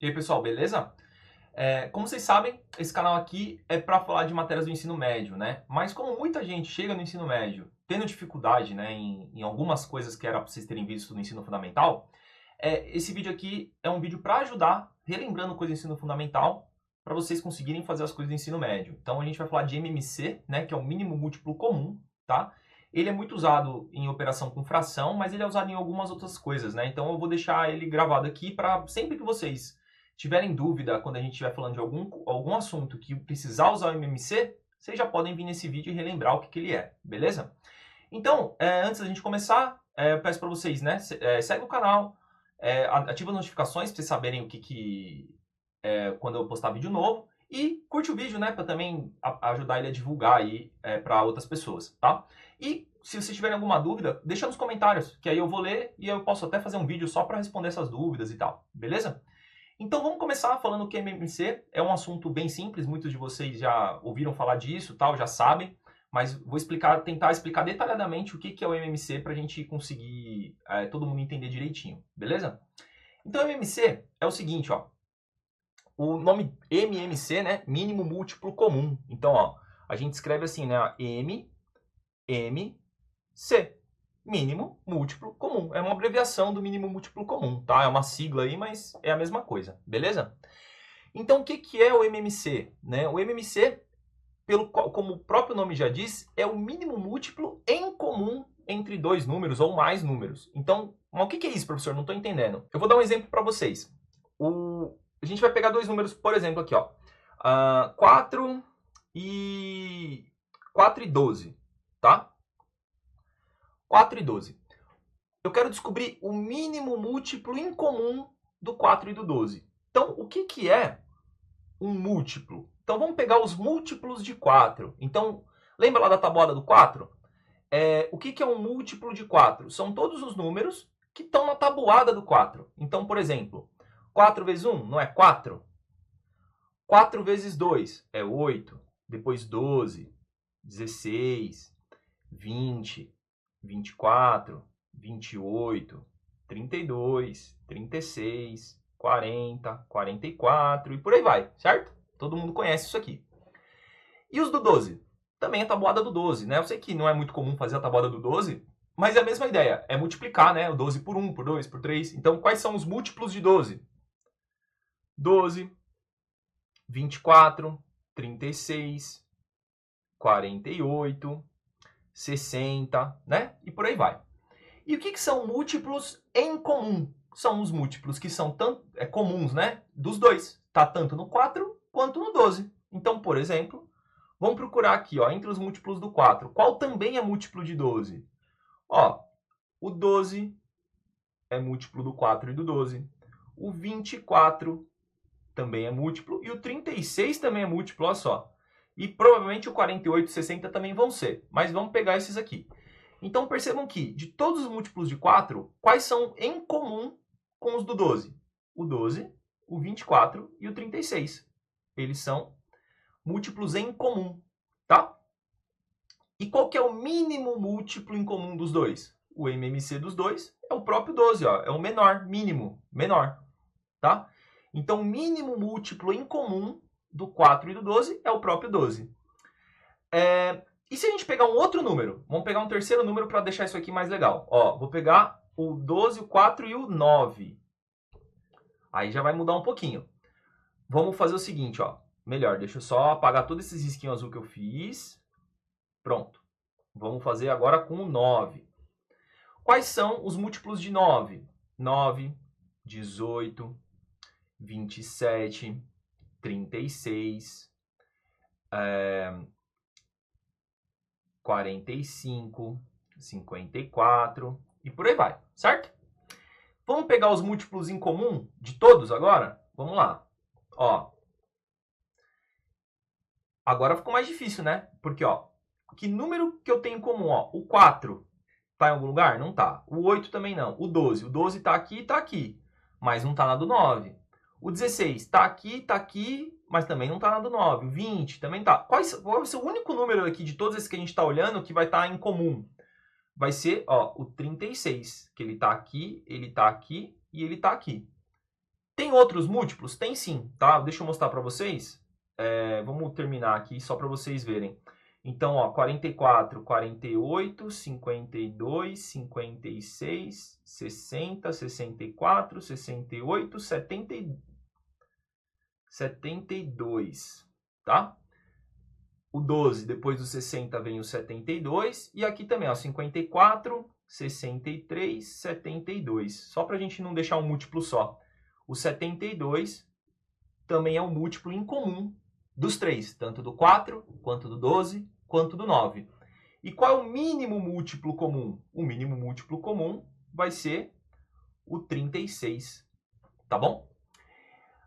E aí, pessoal, beleza? Como vocês sabem, esse canal aqui é para falar de matérias do ensino médio, né? Mas como muita gente chega no ensino médio tendo dificuldade, né, em algumas coisas que era para vocês terem visto no ensino fundamental, esse vídeo aqui é um vídeo para ajudar, relembrando coisas do ensino fundamental, para vocês conseguirem fazer as coisas do ensino médio. Então a gente vai falar de MMC, né, que é o mínimo múltiplo comum, tá? Ele é muito usado em operação com fração, mas ele é usado em algumas outras coisas, né? Então eu vou deixar ele gravado aqui para sempre que vocês tiverem dúvida quando a gente estiver falando de algum assunto que precisar usar o MMC, vocês já podem vir nesse vídeo e relembrar o que ele é, beleza? Então, antes da gente começar, eu peço para vocês, né, segue o canal, ativa as notificações para vocês saberem quando eu postar vídeo novo e curte o vídeo, né, para também ajudar ele a divulgar aí para outras pessoas, tá? E se vocês tiverem alguma dúvida, deixa nos comentários, que aí eu vou ler e eu posso até fazer um vídeo só para responder essas dúvidas e tal, beleza? Então vamos começar falando que MMC é um assunto bem simples, muitos de vocês já ouviram falar disso, tal, já sabem, mas vou tentar explicar detalhadamente o que é o MMC para a gente conseguir todo mundo entender direitinho, beleza? Então MMC é o seguinte, ó, o nome MMC, né, mínimo múltiplo comum. Então, ó, a gente escreve assim, né, MMC. Mínimo múltiplo comum. É uma abreviação do mínimo múltiplo comum, tá? É uma sigla aí, mas é a mesma coisa, beleza? Então, o que é o MMC? Né? O MMC, como o próprio nome já diz, é o mínimo múltiplo em comum entre dois números ou mais números. Então, mas o que é isso, professor? Não estou entendendo. Eu vou dar um exemplo para vocês. A gente vai pegar dois números, por exemplo, aqui, ó. 4 e 12, tá? 4 e 12. Eu quero descobrir o mínimo múltiplo em comum do 4 e do 12. Então, o que é um múltiplo? Então, vamos pegar os múltiplos de 4. Então, lembra lá da tabuada do 4? O que é um múltiplo de 4? São todos os números que estão na tabuada do 4. Então, por exemplo, 4 vezes 1 não é 4? 4 vezes 2 é 8. Depois 12, 16, 20, 24, 28, 32, 36, 40, 44 e por aí vai, certo? Todo mundo conhece isso aqui. E os do 12? Também a tabuada do 12, né? Eu sei que não é muito comum fazer a tabuada do 12, mas é a mesma ideia, é multiplicar, né? O 12 por 1, por 2, por 3. Então, quais são os múltiplos de 12? 12, 24, 36, 48, 60, né? E por aí vai. E o que são múltiplos em comum? São os múltiplos que são comuns, né? Dos dois. Tá tanto no 4 quanto no 12. Então, por exemplo, vamos procurar aqui, ó, entre os múltiplos do 4. Qual também é múltiplo de 12? Ó, o 12 é múltiplo do 4 e do 12. O 24 também é múltiplo. E o 36 também é múltiplo, olha só. E provavelmente o 48 e 60 também vão ser. Mas vamos pegar esses aqui. Então percebam que, de todos os múltiplos de 4, quais são em comum com os do 12? O 12, o 24 e o 36. Eles são múltiplos em comum, tá? E qual que é o mínimo múltiplo em comum dos dois? O MMC dos dois é o próprio 12, ó, é o menor, mínimo, menor, tá? Então, o mínimo múltiplo em comum do 4 e do 12 é o próprio 12. E se a gente pegar um outro número? Vamos pegar um terceiro número para deixar isso aqui mais legal. Ó, vou pegar o 12, o 4 e o 9. Aí já vai mudar um pouquinho. Vamos fazer o seguinte, ó. Melhor, deixa eu só apagar todos esses risquinhos azul que eu fiz. Pronto. Vamos fazer agora com o 9. Quais são os múltiplos de 9? 9, 18, 27, 36, 45, 54 e por aí vai, certo? Vamos pegar os múltiplos em comum de todos agora? Vamos lá. Ó. Agora ficou mais difícil, né? Porque, ó, que número que eu tenho em comum? Ó, o 4 tá em algum lugar? Não tá. O 8 também não. O 12 tá aqui, mas não tá na do 9. O 16 tá aqui, mas também não tá na do 9. O 20 também tá. Qual vai ser o único número aqui de todos esses que a gente tá olhando que vai estar em comum? Vai ser, ó, o 36, que ele tá aqui e ele tá aqui. Tem outros múltiplos? Tem sim, tá? Deixa eu mostrar para vocês. Vamos terminar aqui só para vocês verem. Então, ó, 44, 48, 52, 56, 60, 64, 68, 72, tá? O 12, depois do 60 vem o 72, e aqui também, ó, 54, 63, 72. Só para a gente não deixar um múltiplo só. O 72 também é um múltiplo incomum dos três, tanto do 4, quanto do 12, quanto do 9. E qual é o mínimo múltiplo comum? O mínimo múltiplo comum vai ser o 36, tá bom?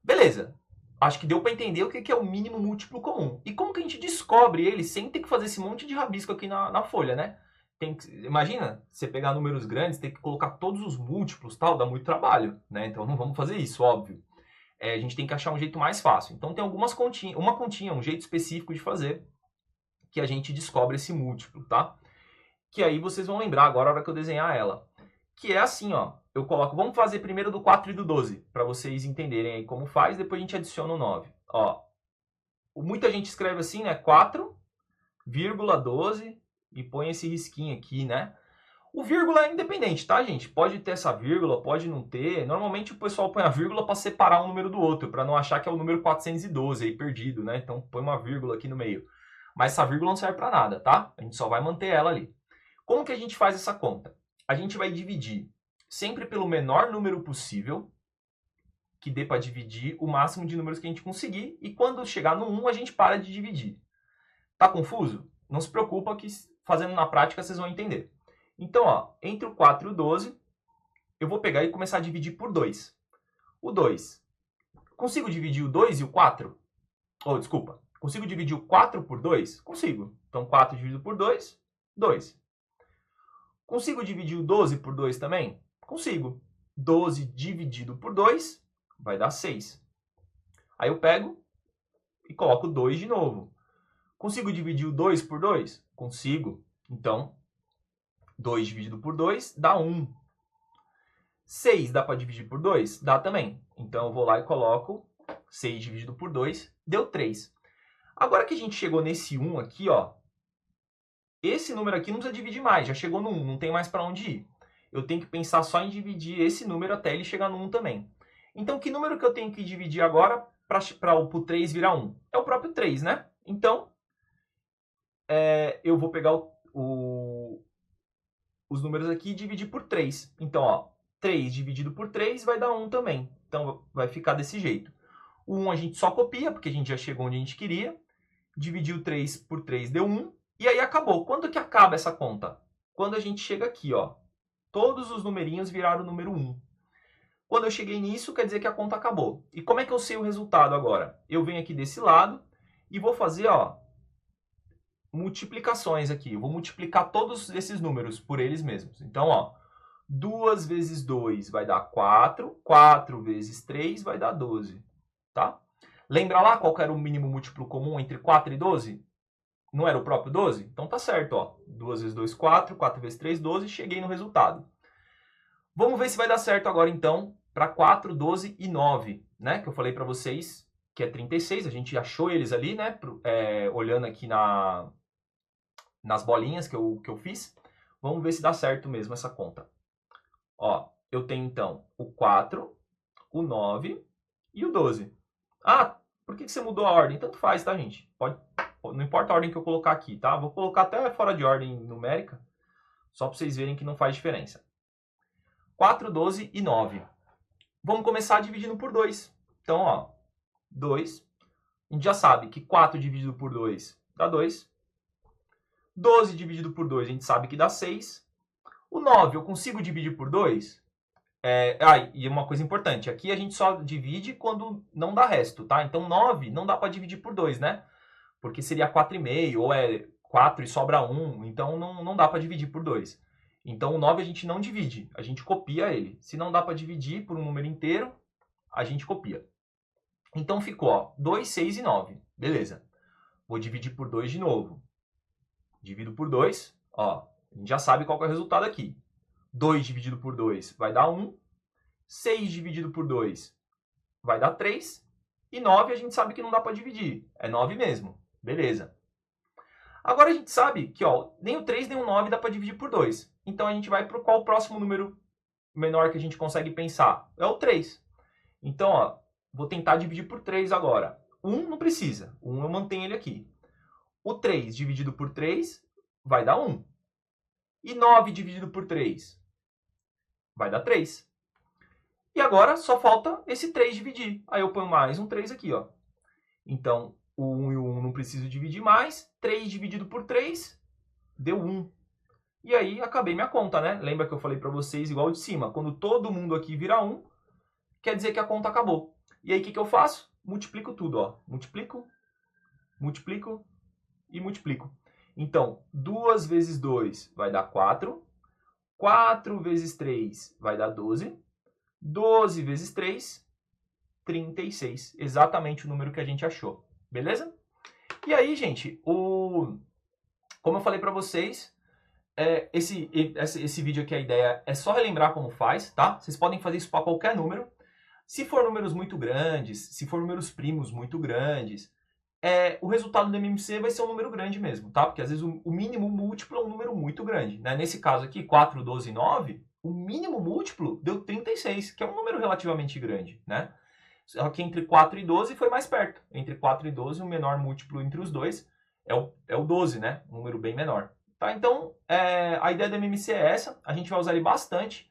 Beleza. Acho que deu para entender o que é o mínimo múltiplo comum. E como que a gente descobre ele sem ter que fazer esse monte de rabisco aqui na folha, né? Imagina, você pegar números grandes, ter que colocar todos os múltiplos, tal, dá muito trabalho, né? Então não vamos fazer isso, óbvio. A gente tem que achar um jeito mais fácil. Então tem algumas continhas, uma continha, um jeito específico de fazer, que a gente descobre esse múltiplo, tá? Que aí vocês vão lembrar agora, a hora que eu desenhar ela. Que é assim, ó. Eu coloco, vamos fazer primeiro do 4 e do 12, para vocês entenderem aí como faz, depois a gente adiciona o 9. Ó, muita gente escreve assim, né? 4,12 e põe esse risquinho aqui, né? O vírgula é independente, tá, gente? Pode ter essa vírgula, pode não ter. Normalmente o pessoal põe a vírgula para separar um número do outro, para não achar que é o número 412 aí perdido, né? Então põe uma vírgula aqui no meio. Mas essa vírgula não serve para nada, tá? A gente só vai manter ela ali. Como que a gente faz essa conta? A gente vai dividir sempre pelo menor número possível, que dê para dividir o máximo de números que a gente conseguir, e quando chegar no 1, a gente para de dividir. Tá confuso? Não se preocupa que fazendo na prática vocês vão entender. Então, ó, entre o 4 e o 12, eu vou pegar e começar a dividir por 2. O 2. Consigo dividir o 2 e o 4? Desculpa. Consigo dividir o 4 por 2? Consigo. Então, 4 dividido por 2, 2. Consigo dividir o 12 por 2 também? Consigo. 12 dividido por 2 vai dar 6. Aí eu pego e coloco 2 de novo. Consigo dividir o 2 por 2? Consigo. Então, 2 dividido por 2 dá 1. 6 dá para dividir por 2? Dá também. Então, eu vou lá e coloco 6 dividido por 2, deu 3. Agora que a gente chegou nesse 1 aqui, ó, esse número aqui não precisa dividir mais, já chegou no 1, não tem mais para onde ir. Eu tenho que pensar só em dividir esse número até ele chegar no 1 também. Então, que número que eu tenho que dividir agora para o 3 virar 1? É o próprio 3, né? Então, eu vou pegar os números aqui e dividir por 3. Então, ó, 3 dividido por 3 vai dar 1 também. Então, vai ficar desse jeito. O 1 a gente só copia, porque a gente já chegou onde a gente queria. Dividiu 3 por 3 deu 1. E aí acabou. Quando que acaba essa conta? Quando a gente chega aqui, ó. Todos os numerinhos viraram o número 1. Quando eu cheguei nisso, quer dizer que a conta acabou. E como é que eu sei o resultado agora? Eu venho aqui desse lado e vou fazer, ó, multiplicações aqui. Eu vou multiplicar todos esses números por eles mesmos. Então, ó, 2 vezes 2 vai dar 4. 4 vezes 3 vai dar 12. Tá? Lembra lá qual que era o mínimo múltiplo comum entre 4 e 12? Não era o próprio 12? Então tá certo, ó. 2 vezes 2, 4. 4 vezes 3, 12. Cheguei no resultado. Vamos ver se vai dar certo agora, então, para 4, 12 e 9, né? Que eu falei para vocês que é 36. A gente achou eles ali, né? Olhando aqui nas bolinhas que eu fiz. Vamos ver se dá certo mesmo essa conta. Ó, eu tenho, então, o 4, o 9 e o 12. Ah, por que você mudou a ordem? Tanto faz, tá, gente? Não importa a ordem que eu colocar aqui, tá? Vou colocar até fora de ordem numérica, só para vocês verem que não faz diferença. 4, 12 e 9. Vamos começar dividindo por 2. Então, ó, 2. A gente já sabe que 4 dividido por 2 dá 2. 12 dividido por 2 a gente sabe que dá 6. O 9 eu consigo dividir por 2? E uma coisa importante, aqui a gente só divide quando não dá resto, tá? Então 9 não dá para dividir por 2, né? Porque seria 4,5, ou é 4 e sobra 1, então não dá para dividir por 2. Então o 9 a gente não divide, a gente copia ele. Se não dá para dividir por um número inteiro, a gente copia. Então ficou, ó, 2, 6 e 9. Beleza. Vou dividir por 2 de novo. Divido por 2, ó, a gente já sabe qual que é o resultado aqui. 2 dividido por 2 vai dar 1. 6 dividido por 2 vai dar 3. E 9 a gente sabe que não dá para dividir. É 9 mesmo. Beleza. Agora a gente sabe que ó, nem o 3 nem o 9 dá para dividir por 2. Então a gente vai para qual o próximo número menor que a gente consegue pensar? É o 3. Então, ó, vou tentar dividir por 3 agora. 1 não precisa. 1 eu mantenho ele aqui. O 3 dividido por 3 vai dar 1. E 9 dividido por 3 vai dar 3. E agora só falta esse 3 dividir. Aí eu ponho mais um 3 aqui, ó. Então, o 1 e o 1 não preciso dividir mais. 3 dividido por 3 deu 1. E aí acabei minha conta, né? Lembra que eu falei para vocês igual de cima? Quando todo mundo aqui vira 1, quer dizer que a conta acabou. E aí o que eu faço? Multiplico tudo, ó. Multiplico, multiplico e multiplico. Então, 2 vezes 2 vai dar 4. 4 vezes 3 vai dar 12. 12 vezes 3, 36. Exatamente o número que a gente achou. Beleza? E aí, gente, como eu falei para vocês, esse vídeo aqui, a ideia é só relembrar como faz, tá? Vocês podem fazer isso para qualquer número. Se for números muito grandes, se for números primos muito grandes, o resultado do MMC vai ser um número grande mesmo, tá? Porque às vezes o mínimo múltiplo é um número muito grande, né? Nesse caso aqui, 4, 12 e 9, o mínimo múltiplo deu 36, que é um número relativamente grande, né? Só que entre 4 e 12 foi mais perto. Entre 4 e 12, o menor múltiplo entre os dois é o 12, né? Um número bem menor. Tá? Então, a ideia do MMC é essa. A gente vai usar ele bastante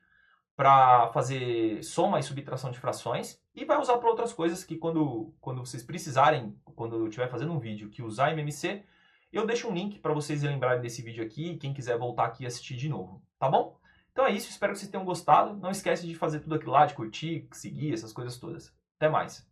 para fazer soma e subtração de frações e vai usar para outras coisas que quando vocês precisarem, quando eu estiver fazendo um vídeo que usar MMC, eu deixo um link para vocês lembrarem desse vídeo aqui, quem quiser voltar aqui e assistir de novo, tá bom? Então é isso, espero que vocês tenham gostado. Não esquece de fazer tudo aquilo lá, de curtir, seguir, essas coisas todas. Até mais!